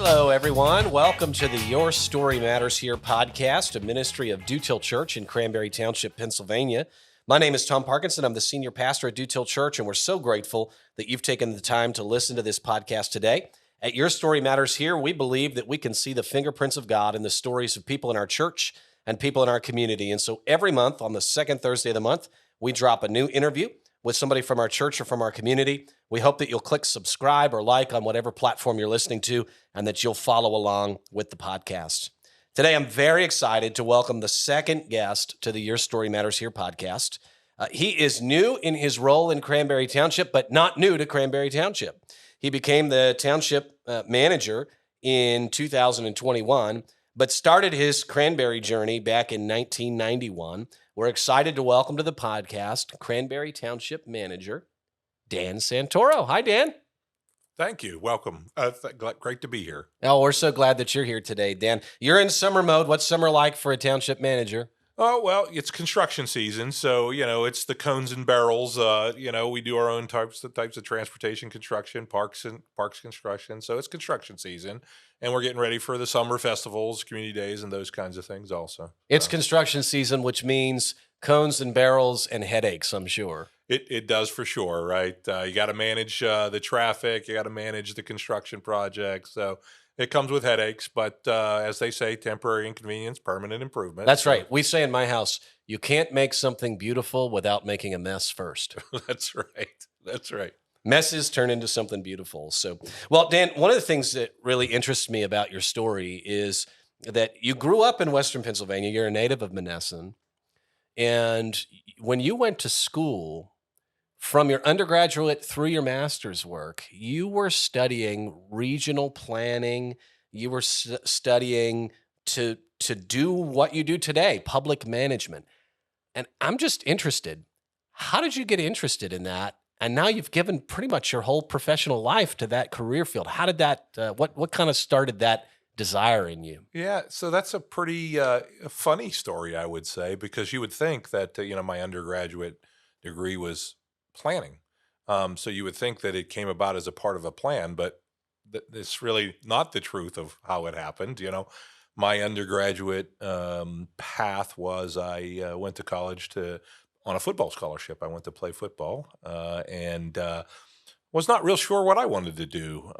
Hello, everyone. Welcome to the Your Story Matters Here podcast, a ministry of Dutilh Church in Cranberry Township, Pennsylvania. My name is Tom Parkinson. I'm the senior pastor at Dutilh Church, and we're so grateful that you've taken the time to listen to this podcast today. At Your Story Matters Here, we believe that we can see the fingerprints of God in the stories of people in our church and people in our community. And so every month, on the second Thursday of the month, we drop a new interview with somebody from our church or from our community. We hope that you'll click subscribe or like on whatever platform you're listening to, and that you'll follow along with the podcast. Today, I'm very excited to welcome the second guest to the Your Story Matters Here podcast. He is new in his role in Cranberry Township, but not new to Cranberry Township. He became the township manager in 2021, but started his Cranberry journey back in 1991. We're excited to welcome to the podcast Cranberry Township Manager, Dan Santoro. Hi, Dan. Thank you. Welcome. Great to be here. Oh, we're so glad that you're here today, Dan. You're in summer mode. What's summer like for a township manager? Oh, well, it's construction season, so, it's the cones and barrels. We do our own types of transportation construction, parks construction. So it's construction season, and we're getting ready for the summer festivals, community days, and those kinds of things also. It's construction season, which means cones and barrels and headaches, I'm sure. It does for sure, right? You got to manage the traffic. You got to manage the construction projects. So it comes with headaches, but as they say, temporary inconvenience, permanent improvement. That's right. We say in my house, you can't make something beautiful without making a mess first. That's right. Messes turn into something beautiful. So, well, Dan, one of the things that really interests me about your story is that you grew up in Western Pennsylvania. You're a native of Monessen. And when you went to school, from your undergraduate through your master's work, you were studying regional planning. You were studying to do what you do today, public management. And I'm just interested, how did you get interested in that? And now you've given pretty much your whole professional life to that career field. How did that, what kind of started that desire in you? Yeah, so that's a pretty funny story, I would say, because you would think that, my undergraduate degree was planning. So you would think that it came about as a part of a plan, but it's really not the truth of how it happened. My undergraduate path was I went to college on a football scholarship. I went to play football and was not real sure what I wanted to do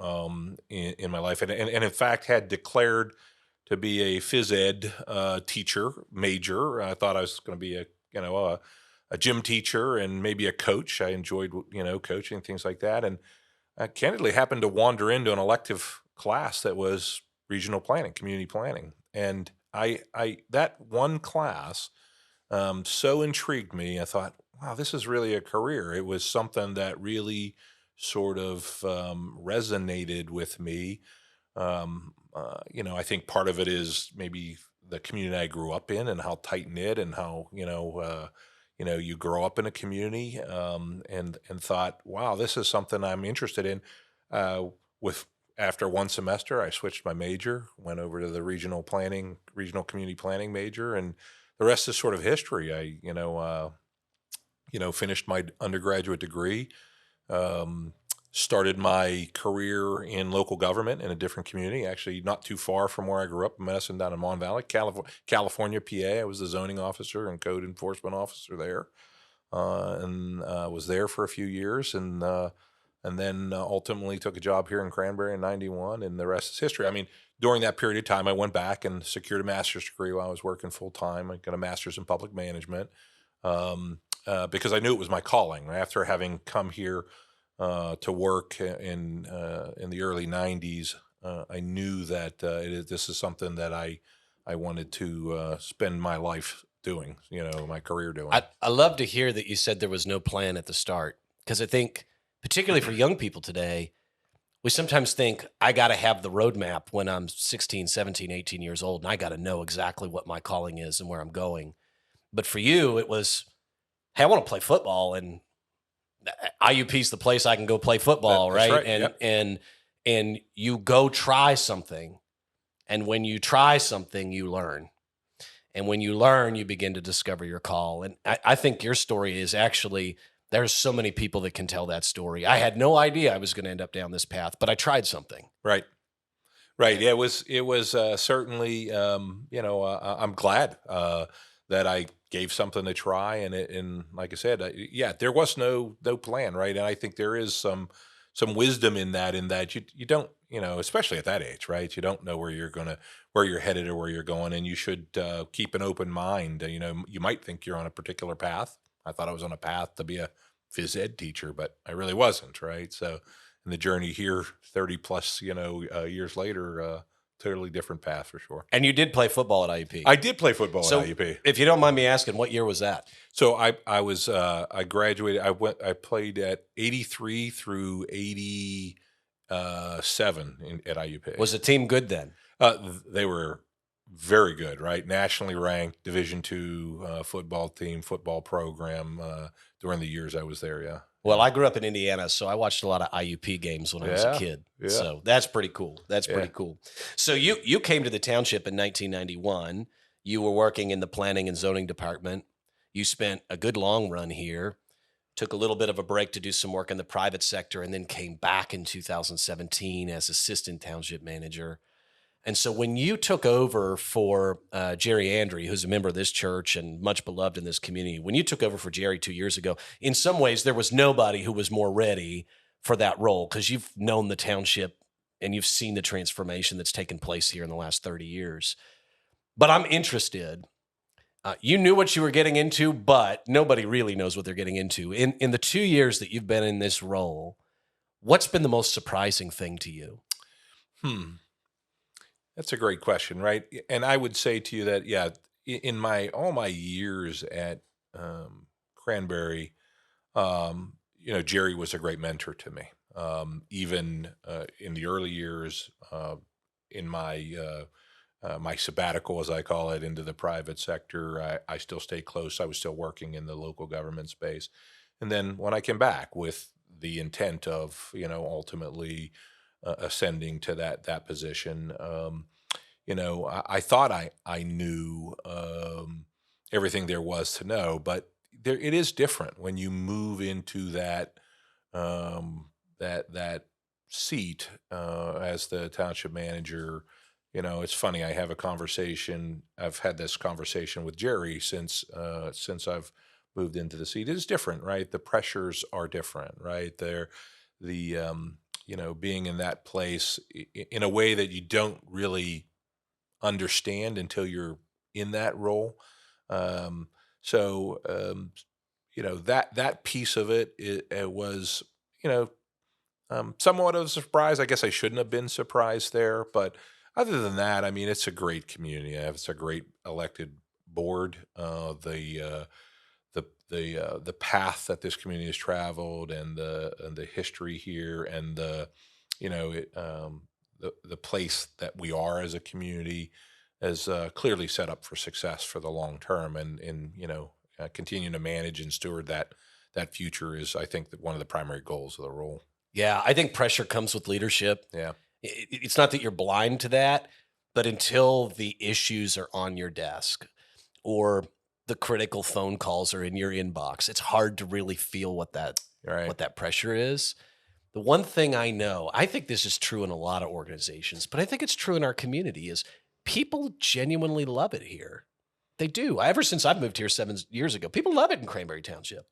in my life. And in fact, had declared to be a phys ed teacher major. I thought I was going to be a gym teacher and maybe a coach. I enjoyed, coaching, things like that. And I candidly happened to wander into an elective class that was regional planning, community planning. And I that one class so intrigued me. I thought, wow, this is really a career. It was something that really sort of resonated with me. I think part of it is maybe the community I grew up in and how tight-knit and how, you grow up in a community and thought, wow, this is something I'm interested in. After one semester, I switched my major, went over to the regional community planning major, and the rest is sort of history. I, finished my undergraduate degree, started my career in local government in a different community, actually not too far from where I grew up in Medicine, down in Mon Valley, California, PA. I was the zoning officer and code enforcement officer there, and was there for a few years, and then ultimately took a job here in Cranberry in 91, and the rest is history. I mean, during that period of time, I went back and secured a master's degree while I was working full-time. I got a master's in public management because I knew it was my calling. After having come here to work in the early 90s, I knew that this is something that I wanted to spend my life doing, my career doing. I love to hear that you said there was no plan at the start, because I think, particularly for young people today, we sometimes think, I got to have the roadmap when I'm 16, 17, 18 years old, and I got to know exactly what my calling is and where I'm going. But for you, it was, hey, I want to play football, and IUP's the place I can go play football, That's right? And And you go try something, and when you try something, you learn. And when you learn, you begin to discover your call. And I think your story is actually, there's so many people that can tell that story. I had no idea I was going to end up down this path, but I tried something. Right. Right. Yeah, it was certainly I'm glad that I gave something a try, and like I said, yeah, there was no plan, right? And I think there is some wisdom in that you don't, especially at that age, right? You don't know where you're headed or where you're going, and you should keep an open mind. You might think you're on a particular path. I thought I was on a path to be a phys ed teacher, but I really wasn't, right? So and the journey here 30 plus years later, totally different path for sure. And you did play football at IUP. I did play football at So, IUP. if you don't mind me asking, what year was that? So I graduated. I played at 83 through 87 at IUP. Was the team good then? They were very good, right? Nationally ranked Division II football team, football program during the years I was there. Yeah. Well, I grew up in Indiana, so I watched a lot of IUP games when I was a Yeah. kid. Yeah. So that's pretty cool. That's Yeah. pretty cool. So you came to the township in 1991. You were working in the planning and zoning department. You spent a good long run here, took a little bit of a break to do some work in the private sector, and then came back in 2017 as assistant township manager. And so when you took over for Jerry Andre, who's a member of this church and much beloved in this community, when you took over for Jerry 2 years ago, in some ways there was nobody who was more ready for that role because you've known the township and you've seen the transformation that's taken place here in the last 30 years. But I'm interested. You knew what you were getting into, but nobody really knows what they're getting into. In the 2 years that you've been in this role, what's been the most surprising thing to you? That's a great question, right? And I would say to you that, yeah, in my all my years at Cranberry, Jerry was a great mentor to me. Even in the early years, in my sabbatical, as I call it, into the private sector, I still stayed close. I was still working in the local government space, and then when I came back with the intent of, ultimately ascending to that position. I thought I knew everything there was to know, but it is different when you move into that seat as the township manager. It's funny. I've had this conversation with Jerry since I've moved into the seat. It is different, right? The pressures are different, right? Being in that place in a way that you don't really understand until you're in that role. That piece of it was, somewhat of a surprise. I guess I shouldn't have been surprised there, but other than that, I mean, it's a great community. It's a great elected board. The path that this community has traveled, and the history here, and the place that we are as a community is clearly set up for success for the long term, and continuing to manage and steward that future is, I think, one of the primary goals of the role. Yeah, I think pressure comes with leadership. Yeah. It's not that you're blind to that, but until the issues are on your desk or the critical phone calls are in your inbox, it's hard to really feel what Right. that pressure is. The one thing I know, I think this is true in a lot of organizations, but I think it's true in our community, is people genuinely love it here. They do. Ever since I've moved here 7 years ago, people love it in Cranberry Township.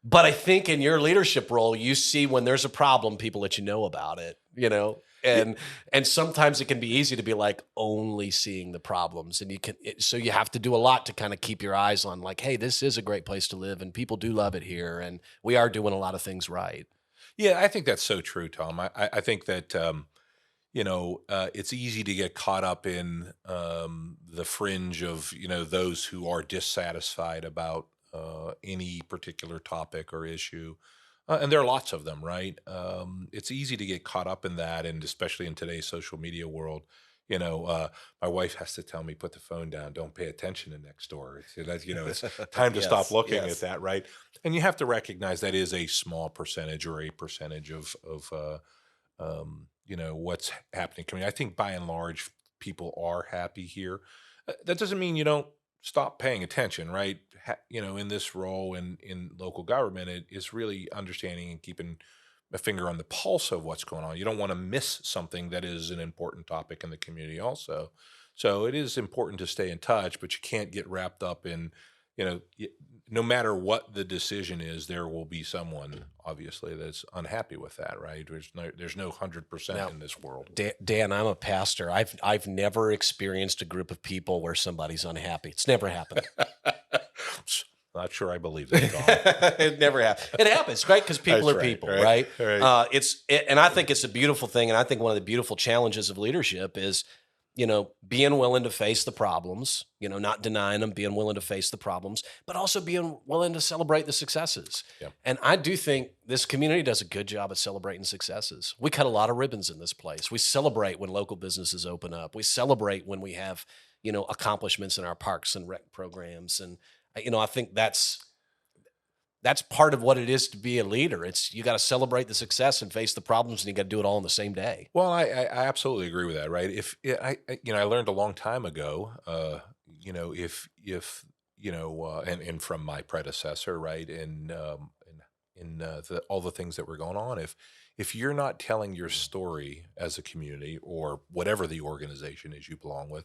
But I think in your leadership role, you see when there's a problem, people let you know about it, and sometimes it can be easy to be like only seeing the problems, and so you have to do a lot to kind of keep your eyes on, like, hey, this is a great place to live and people do love it here and we are doing a lot of things right. Yeah, I think that's so true, Tom. I think that it's easy to get caught up in the fringe of those who are dissatisfied about any particular topic or issue, and there are lots of them, right? It's easy to get caught up in that, and especially in today's social media world. My wife has to tell me, put the phone down, don't pay attention to next door. It's time to stop Yes, looking yes. at that, right? And you have to recognize that is a small percentage, or a percentage of what's happening. I think by and large, people are happy here. That doesn't mean you don't stop paying attention, right? In this role in local government, it is really understanding and keeping a finger on the pulse of what's going on. You don't want to miss something that is an important topic in the community also. So it is important to stay in touch, but you can't get wrapped up in, no matter what the decision is, there will be someone obviously that's unhappy with that, right? There's no 100% Now, in this world. Dan, I'm a pastor. I've never experienced a group of people where somebody's unhappy. It's never happened. Not sure I believe that, Tom. It never happens. It happens, right? Because people That's are right, people, right, right? right. And I think it's a beautiful thing. And I think one of the beautiful challenges of leadership is, being willing to face the problems, not denying them, being willing to face the problems, but also being willing to celebrate the successes. Yeah. And I do think this community does a good job at celebrating successes. We cut a lot of ribbons in this place. We celebrate when local businesses open up. We celebrate when we have, accomplishments in our parks and rec programs. And, I think that's part of what it is to be a leader. It's you got to celebrate the success and face the problems, and you got to do it all on the same day. Well, I absolutely agree with that, right? If I learned a long time ago, if and from my predecessor, right, in all the things that were going on, if you're not telling your story as a community or whatever the organization is you belong with,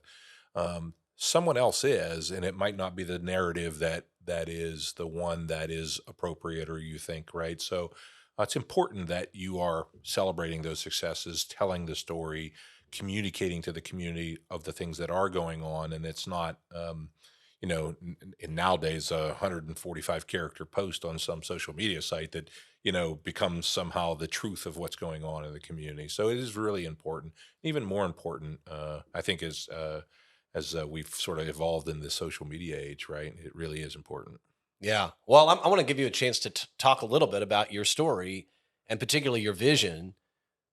someone else is, and it might not be the narrative that is the one that is appropriate or you think, right? So it's important that you are celebrating those successes, telling the story, communicating to the community of the things that are going on, and it's not, in nowadays a 145 character post on some social media site that becomes somehow the truth of what's going on in the community. So it is really important. Even more important, I think, is as we've sort of evolved in the social media age, right? It really is important. Yeah. Well, I want to give you a chance to talk a little bit about your story and particularly your vision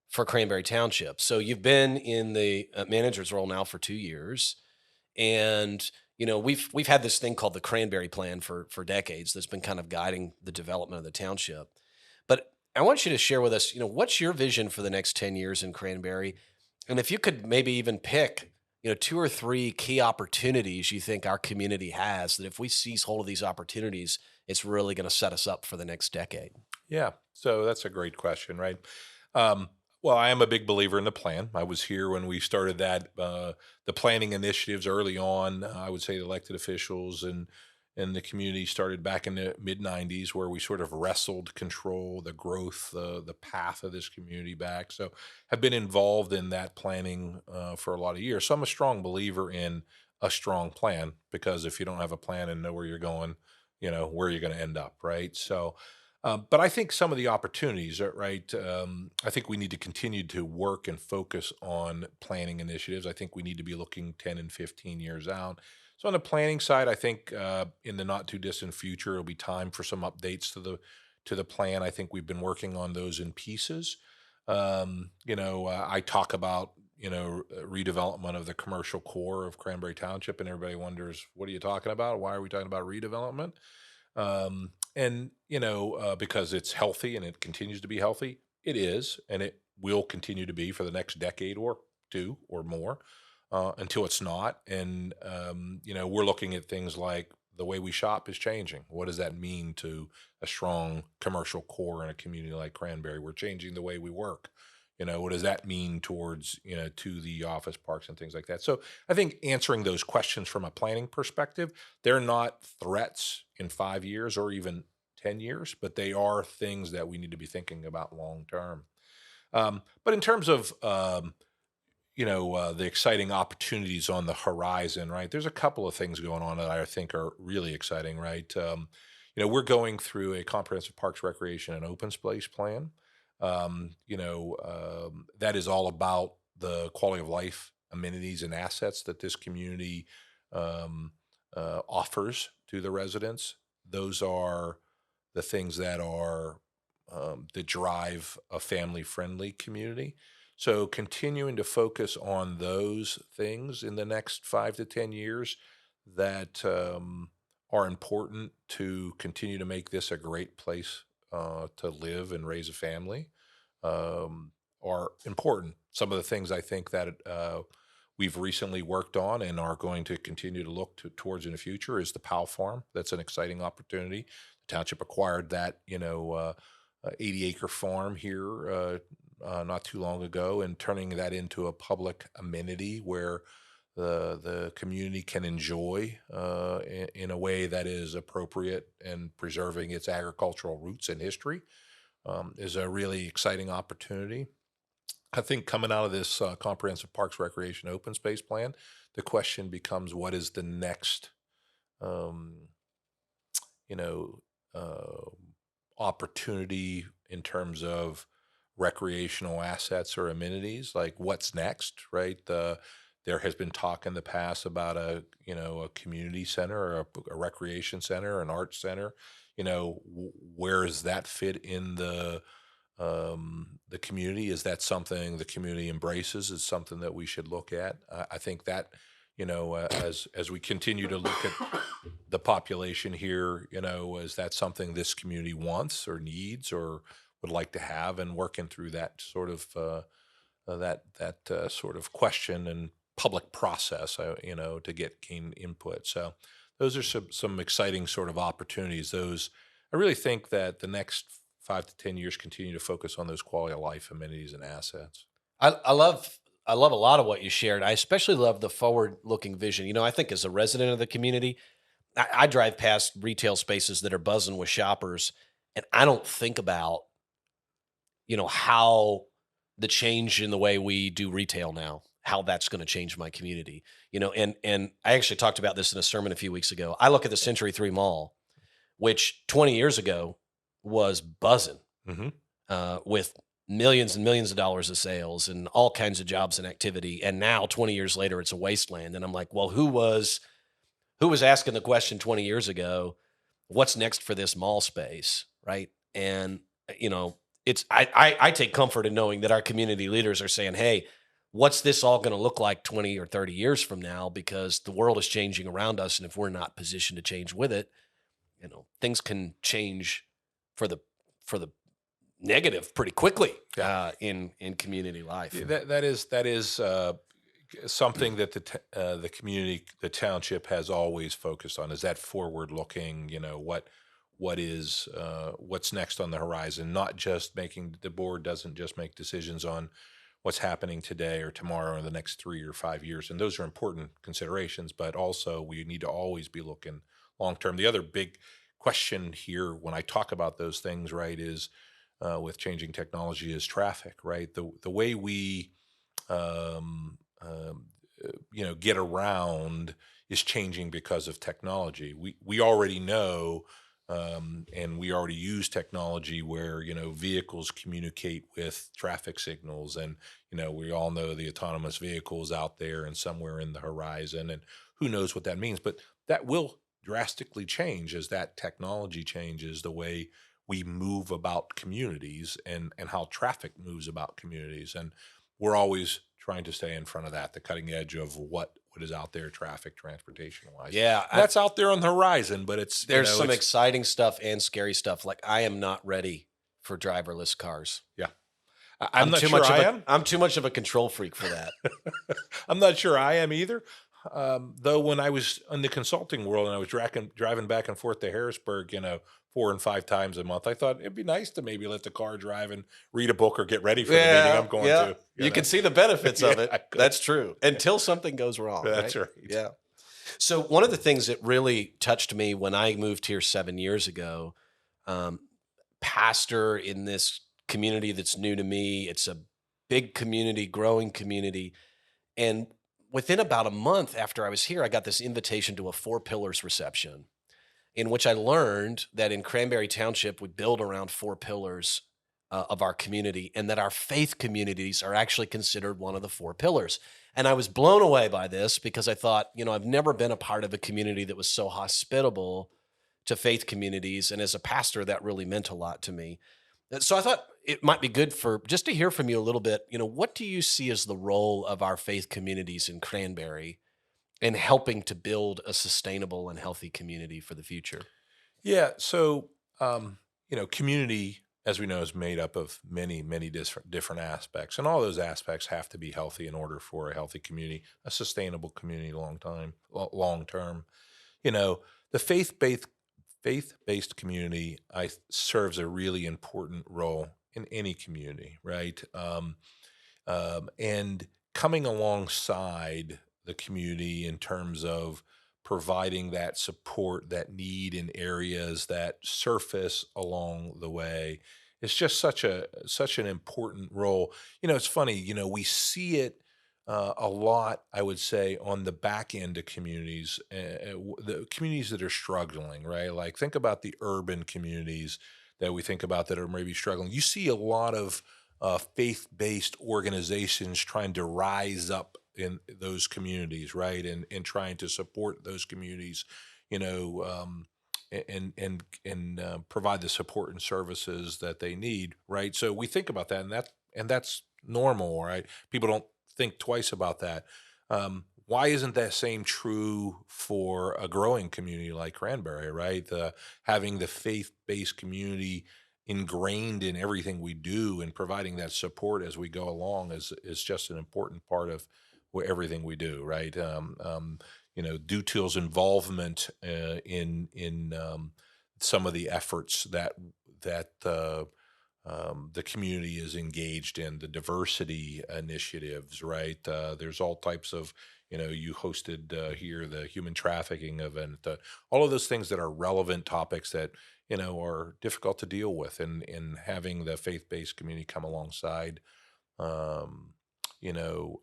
for Cranberry Township. So you've been in the manager's role now for 2 years, and we've had this thing called the Cranberry Plan for decades that's been kind of guiding the development of the township. But I want you to share with us, what's your vision for the next 10 years in Cranberry, and if you could maybe even pick 2 or 3 key opportunities you think our community has that if we seize hold of these opportunities, it's really going to set us up for the next decade. Yeah. So that's a great question, right? Well, I am a big believer in the plan. I was here when we started the planning initiatives early on. I would say the elected officials and the community started back in the mid '90s, where we sort of wrestled control, the growth, the path of this community back. So have been involved in that planning for a lot of years. So I'm a strong believer in a strong plan, because if you don't have a plan and know where you're going, where you're going to end up, right? So but I think some of the opportunities, right? I think we need to continue to work and focus on planning initiatives. I think we need to be looking 10 and 15 years out. So on the planning side, I think in the not too distant future, it'll be time for some updates to the plan. I think we've been working on those in pieces. I talk about redevelopment of the commercial core of Cranberry Township, and everybody wonders, what are you talking about? Why are we talking about redevelopment? Because it's healthy and it continues to be healthy. It is, and it will continue to be for the next decade or two or more, until it's not. And, we're looking at things like the way we shop is changing. What does that mean to a strong commercial core in a community like Cranberry? We're changing the way we work. What does that mean towards, to the office parks and things like that? So I think answering those questions from a planning perspective, they're not threats in 5 years or even 10 years, but they are things that we need to be thinking about long term. But in terms of, the exciting opportunities on the horizon, right? There's a couple of things going on that I think are really exciting, right? We're going through a comprehensive parks, recreation, and open space plan. That is all about the quality of life, amenities, and assets that this community offers to the residents. Those are the things that drive a family-friendly community. So continuing to focus on those things in the next 5 to 10 years that are important to continue to make this a great place to live and raise a family are important. Some of the things I think that we've recently worked on and are going to continue to look towards in the future is the POW farm. That's an exciting opportunity. The township acquired that, 80-acre farm here not too long ago, and turning that into a public amenity where the community can enjoy in a way that is appropriate and preserving its agricultural roots and history is a really exciting opportunity. I think coming out of this comprehensive parks, recreation, open space plan, the question becomes what is the next, um, you know, uh, opportunity in terms of recreational assets or amenities? Like what's next, right? There has been talk in the past about a community center or a recreation center, an arts center. Where does that fit in the community? Is that something the community embraces? Is something that we should look at? I think that as we continue to look at the population here, is that something this community wants or needs or would like to have, and working through that sort of sort of question and public process, to get keen input. So those are some exciting sort of opportunities. Those I really think that the next 5 to 10 years continue to focus on those quality of life amenities and assets. I love a lot of what you shared. I especially love the forward-looking vision. I think as a resident of the community, I drive past retail spaces that are buzzing with shoppers, and I don't think about, how the change in the way we do retail now, how that's going to change my community. And I actually talked about this in a sermon a few weeks ago. I look at the Century 3 Mall, which 20 years ago was buzzing Hmm. with millions and millions of dollars of sales and all kinds of jobs and activity. And now 20 years later, it's a wasteland. And I'm like, well, who was asking the question 20 years ago, what's next for this mall space? Right. And, I take comfort in knowing that our community leaders are saying, hey, what's this all going to look like 20 or 30 years from now? Because the world is changing around us. And if we're not positioned to change with it, things can change for the negative pretty quickly Yeah. in community life. Yeah, that is something that the community, the township, has always focused on. Is that forward looking? What's next on the horizon? Not just the board doesn't just make decisions on what's happening today or tomorrow or the next 3 or 5 years, and those are important considerations. But also, we need to always be looking long term. The other big question here, when I talk about those things, right, is with changing technology is traffic, right? The way we get around is changing because of technology. We already know, and we already use technology where vehicles communicate with traffic signals, and we all know the autonomous vehicles out there and somewhere in the horizon, and who knows what that means, but that will drastically change as that technology changes the way we move about communities and how traffic moves about communities. And we're always trying to stay in front of that, the cutting edge of what is out there, traffic, transportation wise. Yeah, That's out there on the horizon, but there's some exciting stuff and scary stuff. Like I am not ready for driverless cars. Yeah. I'm not sure I am. I'm too much of a control freak for that. I'm not sure I am either. Though when I was in the consulting world and I was driving back and forth to Harrisburg, 4 and 5 times a month, I thought it'd be nice to maybe let the car drive and read a book or get ready for the meeting I'm going to. You can see the benefits of Yeah, it. That's true. Until something goes wrong. That's right. Yeah. So one of the things that really touched me when I moved here 7 years ago, pastor in this community that's new to me. It's a big community, growing community. And within about a month after I was here, I got this invitation to a 4 Pillars reception, in which I learned that in Cranberry Township, we build around 4 pillars of our community, and that our faith communities are actually considered one of the 4 pillars. And I was blown away by this because I thought, I've never been a part of a community that was so hospitable to faith communities. And as a pastor, that really meant a lot to me. So I thought it might be good for just to hear from you a little bit. What do you see as the role of our faith communities in Cranberry in helping to build a sustainable and healthy community for the future? Yeah. So, community, as we know, is made up of many, many different aspects, and all those aspects have to be healthy in order for a healthy community, a sustainable community, long term. The faith-based community serves a really important role in any community, right? And coming alongside the community in terms of providing that support, that need in areas that surface along the way, it's just such an important role. It's funny. We see it a lot, I would say, on the back end of communities, the communities that are struggling, right? Like think about the urban communities that we think about that are maybe struggling. You see a lot of faith-based organizations trying to rise up in those communities, right, and trying to support those communities, you know, and provide the support and services that they need, right? So we think about that, and that's normal, right? People don't think twice about that. Why isn't that same true for a growing community like Cranberry, right? Having the faith-based community ingrained in everything we do and providing that support as we go along is just an important part of everything we do, right? Dutill's involvement in some of the efforts that the community is engaged in, the diversity initiatives, right? There's all types of, you hosted here the human trafficking event, all of those things that are relevant topics that, are difficult to deal with. And having the faith-based community come alongside, um,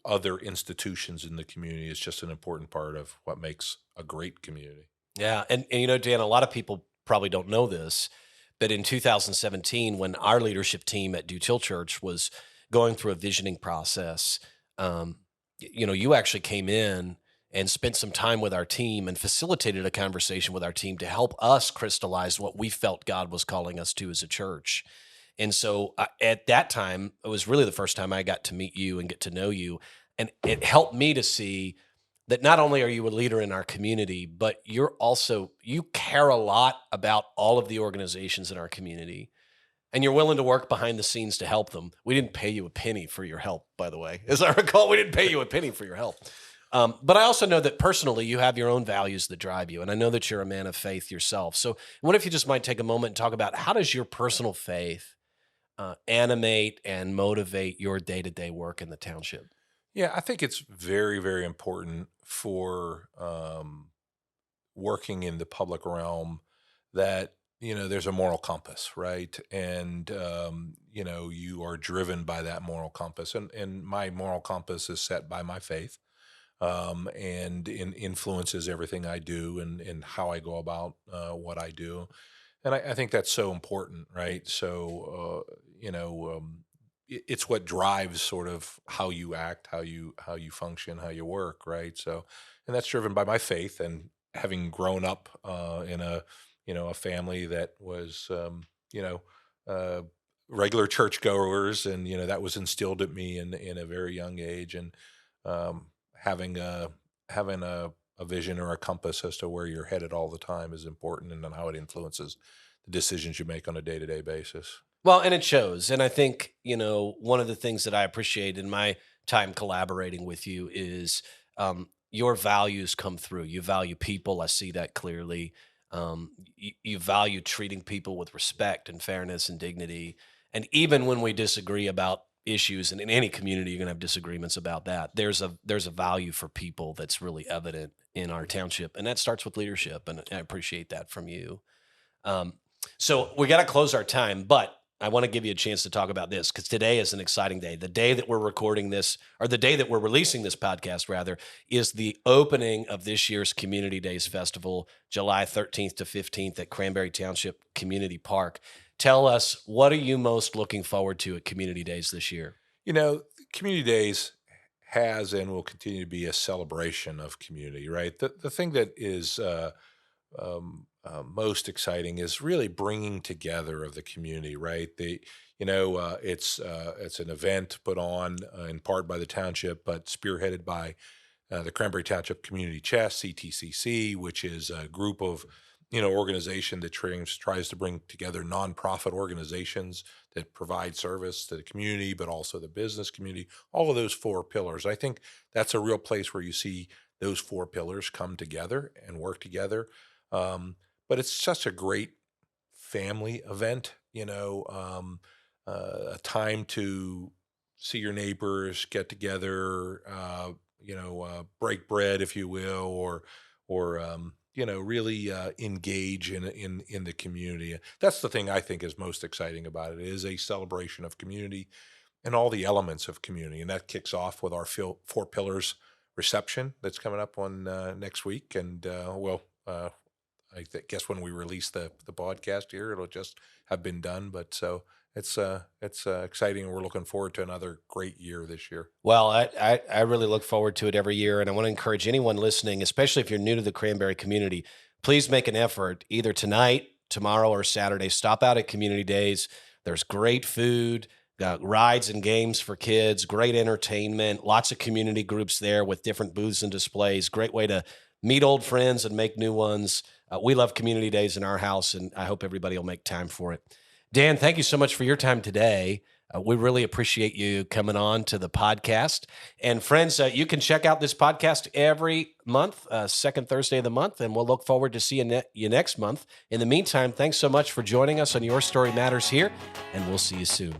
other institutions in the community is just an important part of what makes a great community. Yeah, and Dan, a lot of people probably don't know this, but in 2017, when our leadership team at Dutilh Church was going through a visioning process, um, you actually came in and spent some time with our team and facilitated a conversation with our team to help us crystallize what we felt God was calling us to as a church. And so at that time, it was really the first time I got to meet you and get to know you. And it helped me to see that not only are you a leader in our community, but you care a lot about all of the organizations in our community, and you're willing to work behind the scenes to help them. We didn't pay you a penny for your help, by the way. As I recall, we didn't pay you a penny for your help. But I also know that personally you have your own values that drive you. And I know that you're a man of faith yourself. So what if you just might take a moment and talk about how does your personal faith animate and motivate your day-to-day work in the township? Yeah, I think it's very, very important for working in the public realm that there's a moral compass, right? And you are driven by that moral compass, and my moral compass is set by my faith, and influences everything I do and how I go about what I do. And I think that's so important, right? So it's what drives sort of how you act, how you function, how you work, right? So, and that's driven by my faith, and having grown up in a family that was uh, regular churchgoers, and that was instilled at me in a very young age, and um, having a vision or a compass as to where you're headed all the time is important, and then how it influences the decisions you make on a day-to-day basis. Well, and it shows. And I think, one of the things that I appreciate in my time collaborating with you is your values come through. You value people. I see that clearly. You value treating people with respect and fairness and dignity. And even when we disagree about issues, and in any community, you're going to have disagreements about that. There's a value for people that's really evident in our township. And that starts with leadership. And I appreciate that from you. Um, so we got to close our time, but I want to give you a chance to talk about this because today is an exciting day. The day that we're recording this, or the day that we're releasing this podcast, rather, is the opening of this year's Community Days Festival, July 13th to 15th at Cranberry Township Community Park. Tell us, what are you most looking forward to at Community Days this year? Community Days has and will continue to be a celebration of community, right? The thing that is most exciting is really bringing together of the community, right? It's an event put on in part by the township, but spearheaded by the Cranberry Township Community Chess (CTCC), which is a group of organization that tries to bring together nonprofit organizations that provide service to the community, but also the business community. All of those four pillars. I think that's a real place where you see those four pillars come together and work together. Um, but it's such a great family event, a time to see your neighbors, get together, break bread, if you will, or really engage in the community. That's the thing I think is most exciting about it. It is a celebration of community and all the elements of community, and that kicks off with our Four Pillars reception that's coming up on next week, and guess when we release the podcast here, it'll just have been done. But so it's exciting, and we're looking forward to another great year this year. Well, I really look forward to it every year, and I want to encourage anyone listening, especially if you're new to the Cranberry community, please make an effort either tonight, tomorrow, or Saturday. Stop out at Community Days. There's great food, rides and games for kids, great entertainment, lots of community groups there with different booths and displays. Great way to meet old friends and make new ones. We love Community Days in our house, and I hope everybody will make time for it. Dan, thank you so much for your time today. We really appreciate you coming on to the podcast. And friends, you can check out this podcast every month, second Thursday of the month, and we'll look forward to seeing you next month. In the meantime, thanks so much for joining us on Your Story Matters here, and we'll see you soon.